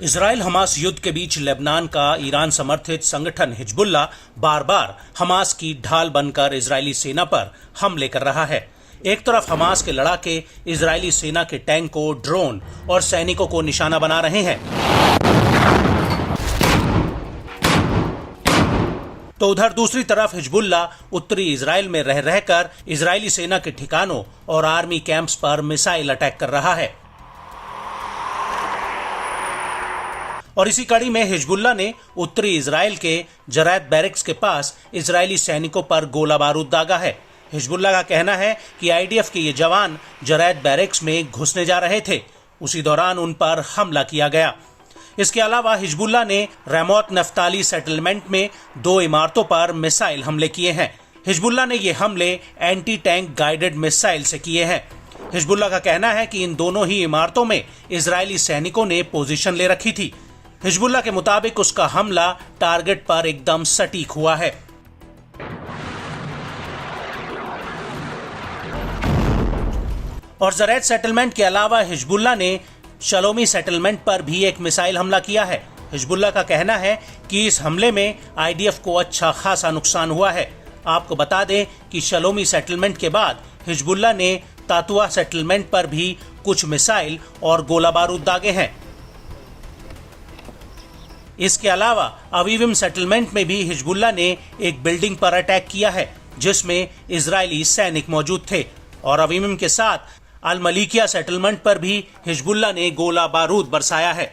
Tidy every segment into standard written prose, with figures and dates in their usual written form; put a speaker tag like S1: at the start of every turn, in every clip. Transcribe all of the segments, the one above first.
S1: Israel Hamas युद्ध के बीच Lebanon का ईरान समर्थित संगठन हिजबुल्लाह बार बार हमास की ढाल बनकर इजरायली सेना पर हमले कर रहा है। एक तरफ हमास के लड़ाके इजरायली सेना के टैंकों, ड्रोन और सैनिकों को निशाना बना रहे हैं, तो उधर दूसरी तरफ हिजबुल्लाह उत्तरी इजराइल में रह रहकर इजरायली सेना के ठिकानों और आर्मी कैंप्स पर मिसाइल अटैक कर रहा है। और इसी कड़ी में हिजबुल्लाह ने उत्तरी इजराइल के जरैत बैरक्स के पास इजरायली सैनिकों पर गोला बारूद दागा है। हिजबुल्लाह का कहना है कि आईडीएफ के ये जवान जरैत बैरक्स में घुसने जा रहे थे, उसी दौरान उन पर हमला किया गया। इसके अलावा हिजबुल्लाह ने रेमोत नफ्ताली सेटलमेंट में 2 इमारतों पर मिसाइल हमले किए हैं। हिजबुल्लाह ने ये हमले एंटी टैंक गाइडेड मिसाइल से किए हैं। हिजबुल्लाह का कहना है कि इन दोनों ही इमारतों में इजरायली सैनिकों ने पोजीशन ले रखी थी। हिजबुल्लाह के मुताबिक उसका हमला टारगेट पर एकदम सटीक हुआ है। और जरैत सेटलमेंट के अलावा हिजबुल्लाह ने शलोमी सेटलमेंट पर भी एक मिसाइल हमला किया है। हिजबुल्लाह का कहना है कि इस हमले में आईडीएफ को अच्छा खासा नुकसान हुआ है। आपको बता दें कि शलोमी सेटलमेंट के बाद हिजबुल्लाह ने तातुआ सेटलमेंट पर भी कुछ मिसाइल और गोला बारूद दागे हैं। इसके अलावा अवीविम सेटलमेंट में भी हिजबुल्लाह ने एक बिल्डिंग पर अटैक किया है जिसमें इजरायली सैनिक मौजूद थे। और अवीविम के साथ अल मलिकिया सेटलमेंट पर भी हिजबुल्लाह ने गोला बारूद बरसाया है।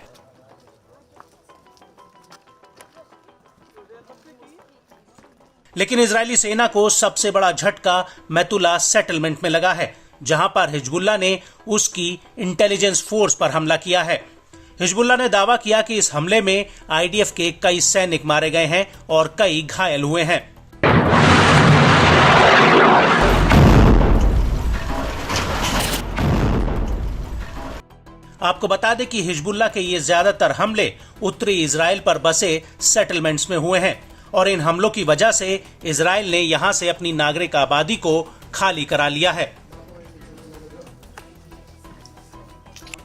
S1: लेकिन इजरायली सेना को सबसे बड़ा झटका मैतुला सेटलमेंट में लगा है, जहां पर हिजबुल्लाह ने उसकी इंटेलिजेंस फोर्स पर हमला किया है। हिजबुल्लाह ने दावा किया कि इस हमले में आईडीएफ के कई सैनिक मारे गए हैं और कई घायल हुए हैं। आपको बता दें कि हिजबुल्लाह के ये ज्यादातर हमले उत्तरी इजराइल पर बसे सेटलमेंट्स में हुए हैं और इन हमलों की वजह से इजराइल ने यहां से अपनी नागरिक आबादी को खाली करा लिया है।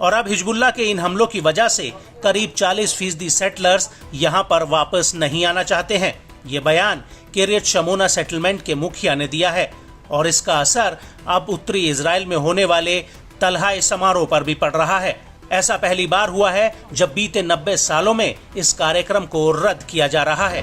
S1: और अब हिजबुल्लाह के इन हमलों की वजह से करीब 40% सेटलर्स यहां पर वापस नहीं आना चाहते हैं। ये बयान किर्यत शमोना सेटलमेंट के मुखिया ने दिया है और इसका असर अब उत्तरी इजराइल में होने वाले तलहाए समारोह पर भी पड़ रहा है। ऐसा पहली बार हुआ है जब बीते 90 सालों में इस कार्यक्रम को रद्द किया जा रहा है।